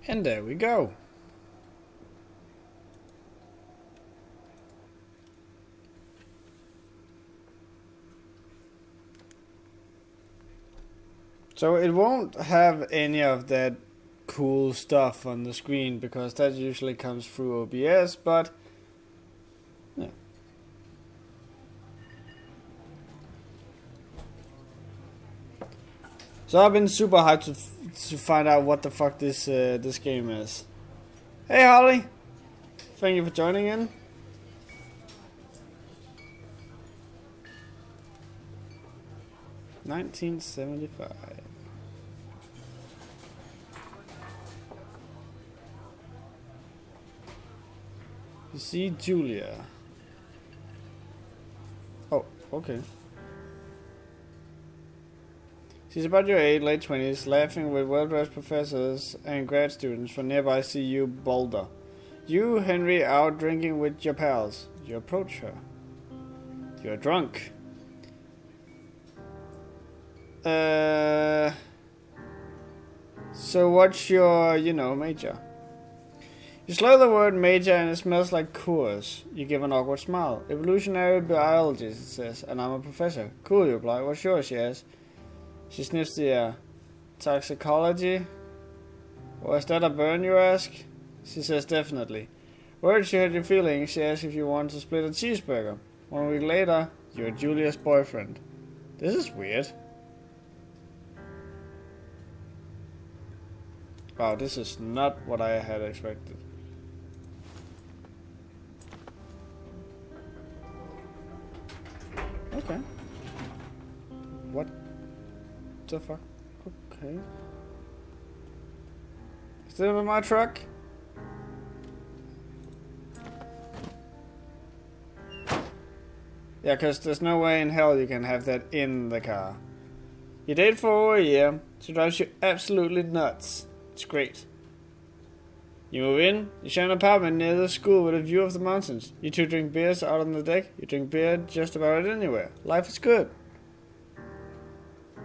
And there we go. So it won't have any of that cool stuff on the screen because that usually comes through OBS, but yeah. So I've been super hyped to find out what the fuck this game is. Hey Holly, thank you for joining in. $19.75. You see Julia. Oh, okay. She's about your age, late 20s, laughing with well-dressed professors and grad students from nearby CU Boulder. You, Henry, out drinking with your pals. You approach her. You're drunk. So what's your, major? You slur the word major and it smells like Coors. You give an awkward smile. Evolutionary biology, it says, and I'm a professor. Cool, you reply. What's yours, she asks. She sniffs the air. Toxicology? Was that a burn, you ask? She says definitely. Where did you hurt your feelings? She asks if you want to split a cheeseburger. 1 week later, you're Julia's boyfriend. This is weird. Wow, this is not what I had expected. Okay. What the fuck? Okay. Still in my truck? Yeah, because there's no way in hell you can have that in the car. You date for over a year. She drives you absolutely nuts. It's great. You move in, you share an apartment near the school with a view of the mountains. You two drink beers out on the deck. You drink beer just about anywhere. Life is good.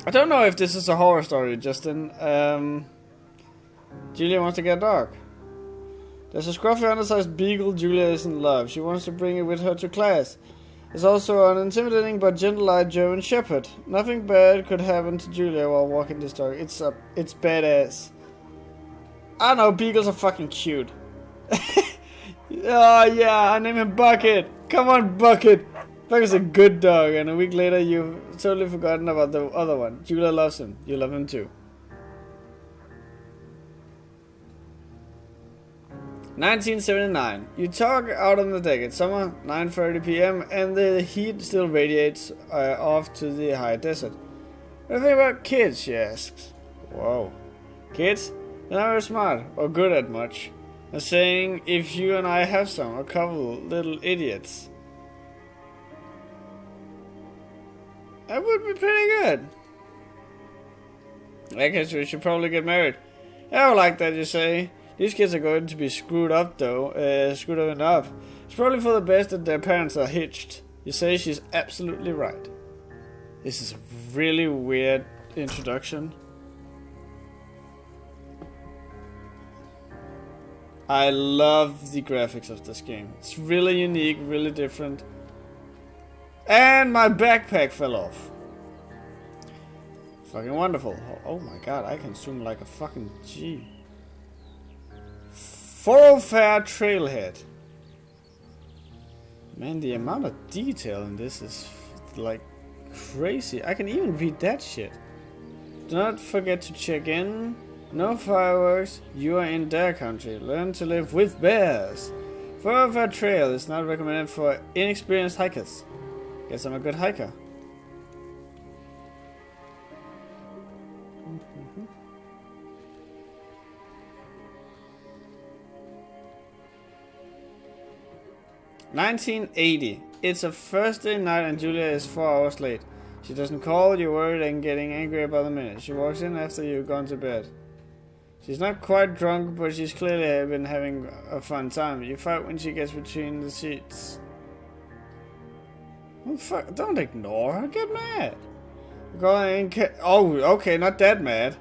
I don't know if this is a horror story, Justin. Julia wants to get a dog. There's a scruffy undersized beagle Julia is in love. She wants to bring it with her to class. There's also an intimidating but gentle-eyed German shepherd. Nothing bad could happen to Julia while walking this dog. It's badass. I don't know, beagles are fucking cute. Oh yeah, I name him Bucket. Come on, Bucket. Bucket's a good dog, and a week later you've totally forgotten about the other one. Julia loves him. You love him too. 1979. You talk out on the deck. It's summer, 9:30 p.m., and the heat still radiates off to the high desert. What do you think about kids, she asks. Whoa. Kids? They're not very smart or good at much. I'm saying if you and I have some, a couple little idiots. That would be pretty good. I guess we should probably get married. I don't like that, you say. These kids are going to be screwed up though, screwed up enough. It's probably for the best that their parents are hitched. You say she's absolutely right. This is a really weird introduction. I love the graphics of this game. It's really unique, really different. And my backpack fell off. Fucking wonderful. Oh my god, I can zoom like a fucking G. Thoroughfare Trailhead. Man, the amount of detail in this is like crazy. I can even read that shit. Do not forget to check in. No fireworks. You are in their country. Learn to live with bears. Thoroughfare Trail is not recommended for inexperienced hikers. Guess I'm a good hiker. Mm-hmm. 1980. It's a Thursday night and Julia is 4 hours late. She doesn't call, you're worried and getting angry about the minute. She walks in after you've gone to bed. She's not quite drunk, but she's clearly been having a fun time. You fight when she gets between the sheets. Oh, fuck, don't ignore her, get mad. Oh, okay, not that mad.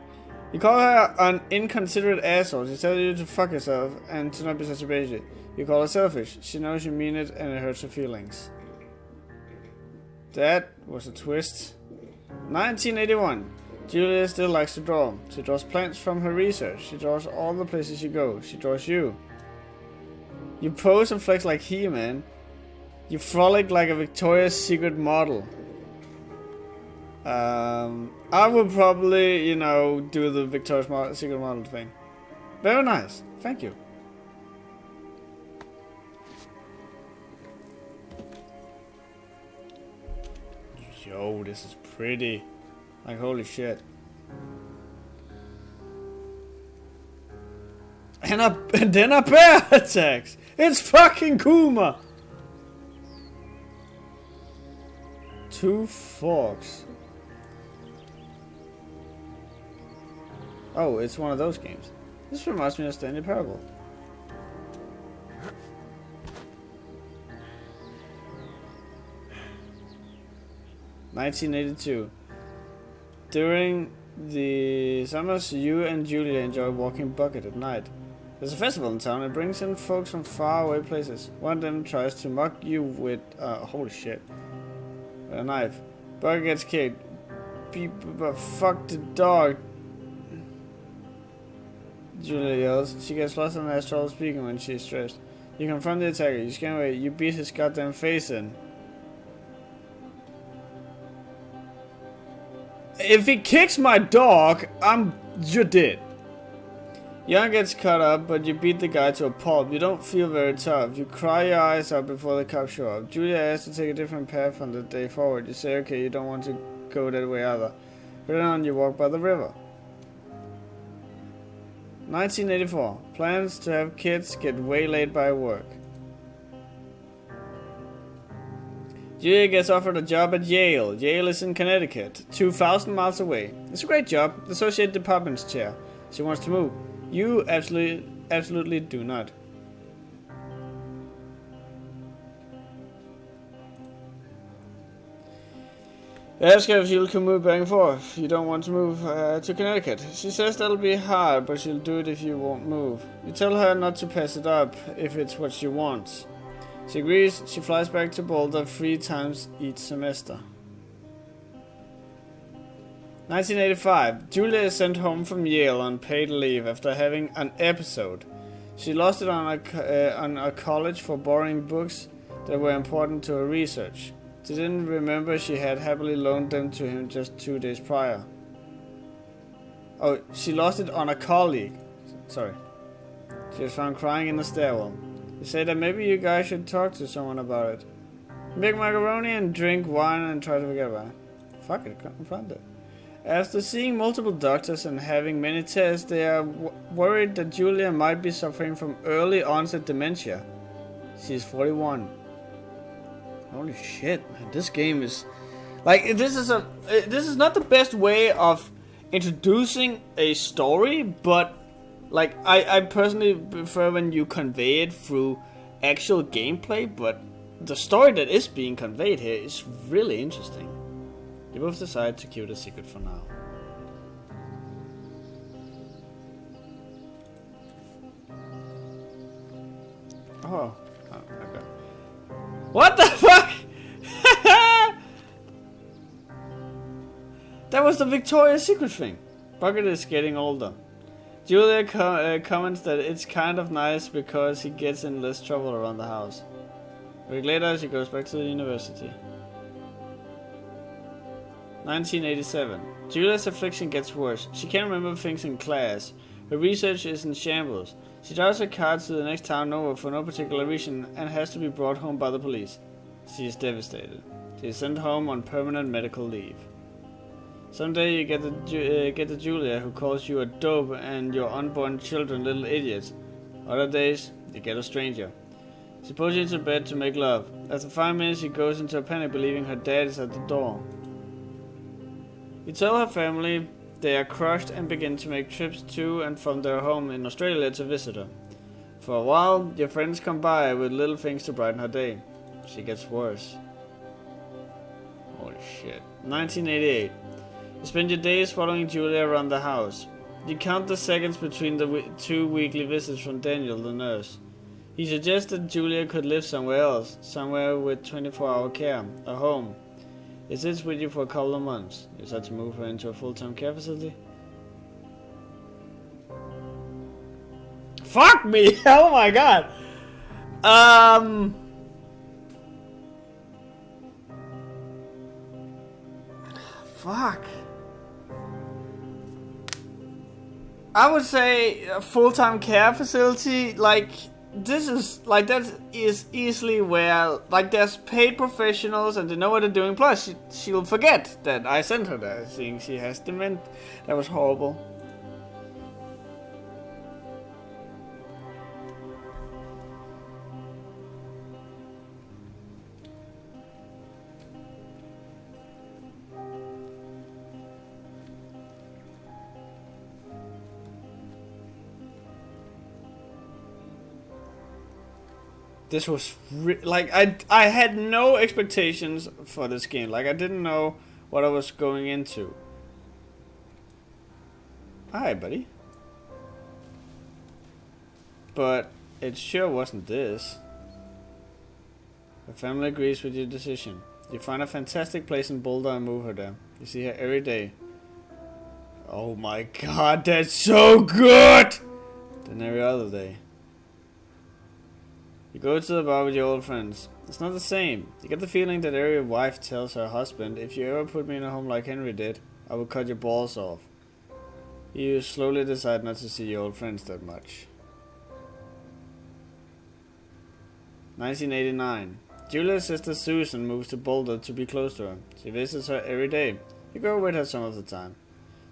You call her an inconsiderate asshole. She tells you to fuck yourself and to not be such a bitch. You call her selfish. She knows you mean it and it hurts her feelings. That was a twist. 1981. Julia still likes to draw. She draws plants from her research. She draws all the places you go. She draws you. You pose and flex like He-Man. You frolic like a Victoria's Secret model. I would probably, do the Victoria's Secret model thing. Very nice. Thank you. Yo, this is pretty. Like, holy shit. And then a bear attacks. It's fucking Kuma. 2 forks. Oh, it's one of those games. This reminds me of Stanley Parable. (1982). During the summers, you and Julia enjoy walking Bucket at night. There's a festival in town. It brings in folks from far away places. One of them tries to mock you with holy shit, a knife. Bucket gets kicked. Fuck the dog. Julia yells. She gets lost and has trouble speaking when she's stressed. You confront the attacker. You scan away. You beat his goddamn face in. If he kicks my dog, you're dead. Young gets caught up, but you beat the guy to a pulp. You don't feel very tough. You cry your eyes out before the cops show up. Julia asks to take a different path on the day forward. You say, okay, you don't want to go that way either. But then on, you walk by the river. 1984. Plans to have kids get waylaid by work. Julia gets offered a job at Yale. Yale is in Connecticut, 2,000 miles away. It's a great job, the Associate Department's chair. She wants to move. You absolutely do not. Ask her if you can move back and forth. You don't want to move to Connecticut. She says that'll be hard, but she'll do it if you won't move. You tell her not to pass it up if it's what she wants. She agrees. She flies back to Boulder 3 times each semester. 1985. Julia is sent home from Yale on paid leave after having an episode. She lost it on a college for borrowing books that were important to her research. She didn't remember she had happily loaned them to him just 2 days prior. Oh, she lost it on a colleague. Sorry. She was found crying in the stairwell. He said that maybe you guys should talk to someone about it. Make macaroni and drink wine and try to forget about it. Fuck it, confront it. After seeing multiple doctors and having many tests, they are worried that Julia might be suffering from early onset dementia. She's 41. Holy shit, man. This game is... Like, this is not the best way of introducing a story, but... Like, I personally prefer when you convey it through actual gameplay, but the story that is being conveyed here is really interesting. You both decide to keep it a secret for now. Oh, okay. What the fuck? That was the Victoria's Secret thing. Bucket is getting older. Julia comments that it's kind of nice because he gets in less trouble around the house. A week later, she goes back to the university. 1987. Julia's affliction gets worse. She can't remember things in class. Her research is in shambles. She drives her car to the next town over for no particular reason and has to be brought home by the police. She is devastated. She is sent home on permanent medical leave. Someday you get the Julia who calls you a dope and your unborn children little idiots. Other days, you get a stranger. She pulls you into bed to make love. After 5 minutes, she goes into a panic believing her dad is at the door. You tell her family they are crushed and begin to make trips to and from their home in Australia to visit her. For a while, your friends come by with little things to brighten her day. She gets worse. Holy shit. 1988. You spend your days following Julia around the house. You count the seconds between the 2 weekly visits from Daniel, the nurse. He suggested Julia could live somewhere else, somewhere with 24-hour care, a home. Is this with you for a couple of months? You said to move her into a full-time care facility? Fuck me! Oh my god! Fuck. I would say a full-time care facility, like, this is, like, that is easily where, like, there's paid professionals and they know what they're doing, plus she'll forget that I sent her there, seeing she has dementia. That was horrible. This was like I had no expectations for this game. Like I didn't know what I was going into. Hi, buddy. But it sure wasn't this. The family agrees with your decision. You find a fantastic place in Boulder and move her there. You see her every day. Oh my god, that's so good! Than every other day. You go to the bar with your old friends. It's not the same. You get the feeling that every wife tells her husband, if you ever put me in a home like Henry did, I will cut your balls off. You slowly decide not to see your old friends that much. 1989. Julia's sister Susan moves to Boulder to be close to her. She visits her every day. You go with her some of the time.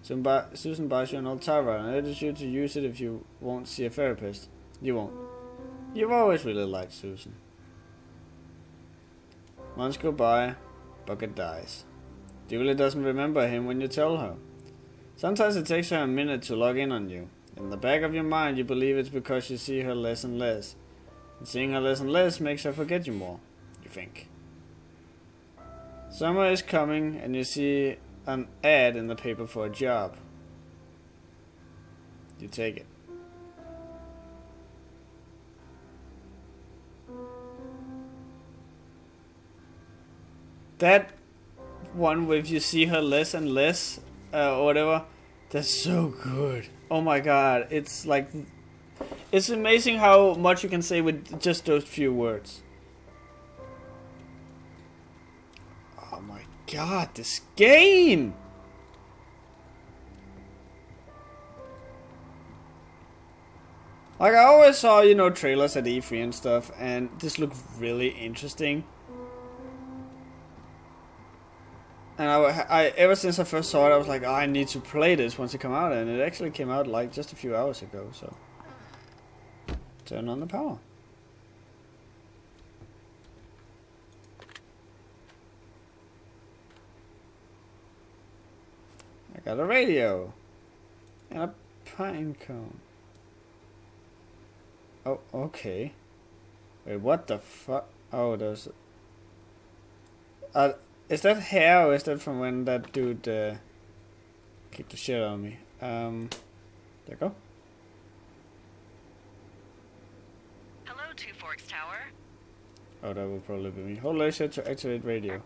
Susan buys you an old typewriter and urges you to use it if you won't see a therapist. You won't. You've always really liked Susan. Months go by, Bucket dies. Julia doesn't remember him when you tell her. Sometimes it takes her a minute to log in on you. In the back of your mind you believe it's because you see her less and less. And seeing her less and less makes her forget you more, you think. Summer is coming and you see an ad in the paper for a job. You take it. That one where if you see her less and less, or whatever, that's so good. Oh my god, it's like, it's amazing how much you can say with just those few words. Oh my god, this game! Like I always saw, you know, trailers at E3 and stuff, and this looked really interesting. And I ever since I first saw it, I was like, oh, I need to play this once it comes out, and it actually came out like just a few hours ago. So, turn on the power. I got a radio and a pine cone. Oh, okay. Wait, what the fuck? Oh, there's. Is that hair or is that from when that dude kicked the shit out of me? There you go. Hello, Two Forks Tower. Oh, that will probably be me. Hold laser to activate radio.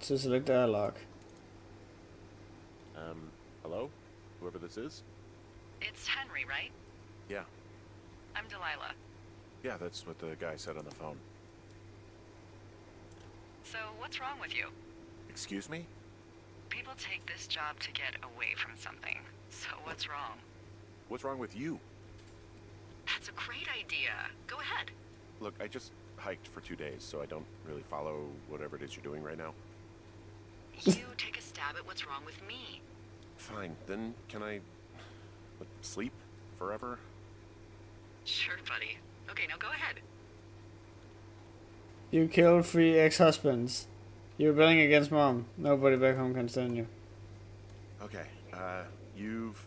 To select dialogue. Hello? Whoever this is? It's Henry, right? Yeah. I'm Delilah. Yeah, that's what the guy said on the phone. So, what's wrong with you? Excuse me? People take this job to get away from something. So, what's wrong? What's wrong with you? That's a great idea. Go ahead. Look, I just hiked for 2 days, so I don't really follow whatever it is you're doing right now. You take a stab at what's wrong with me. Fine, then can I sleep forever? Sure, buddy. Okay, now go ahead. You killed 3 ex-husbands. You're rebelling against mom. Nobody back home can stand you. Okay, you've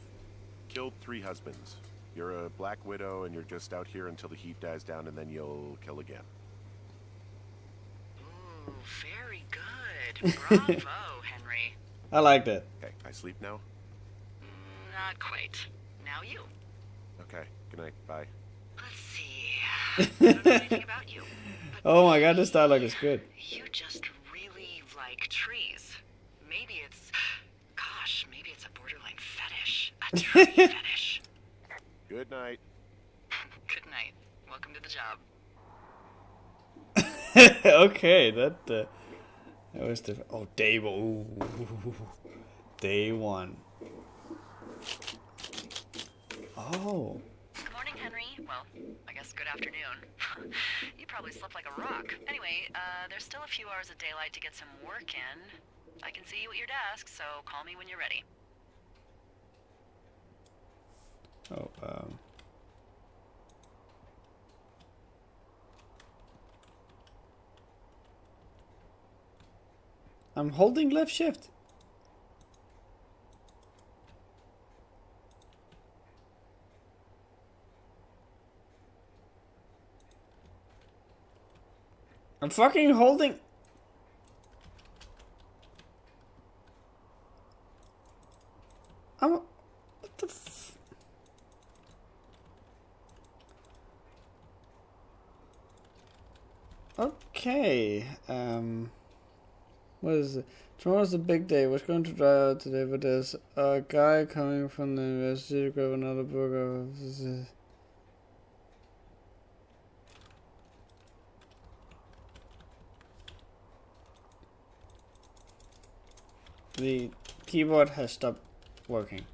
killed 3 husbands. You're a black widow and you're just out here until the heat dies down and then you'll kill again. Ooh, very good. Bravo, Henry. I like that. Okay, I sleep now? Not quite. Now you. Okay, good night, bye. Let's see. I don't know anything about you. But Oh my god, this dialogue is good. you just really like trees. Maybe it's... Gosh, maybe it's a borderline fetish. A tree fetish. Good night. Good night. Welcome to the job. Okay, that was different. Oh, day one. Ooh. Day one. Oh. Good morning, Henry. Well, I guess good afternoon. You probably slept like a rock. Anyway, there's still a few hours of daylight to get some work in. I can see you at your desk, so call me when you're ready. Oh, I'm holding left shift. I'm fucking holding. What the Okay, what is it? Tomorrow's the big day. We're going to dry out today, but there's a guy coming from the university to grab another burger. The keyboard has stopped working.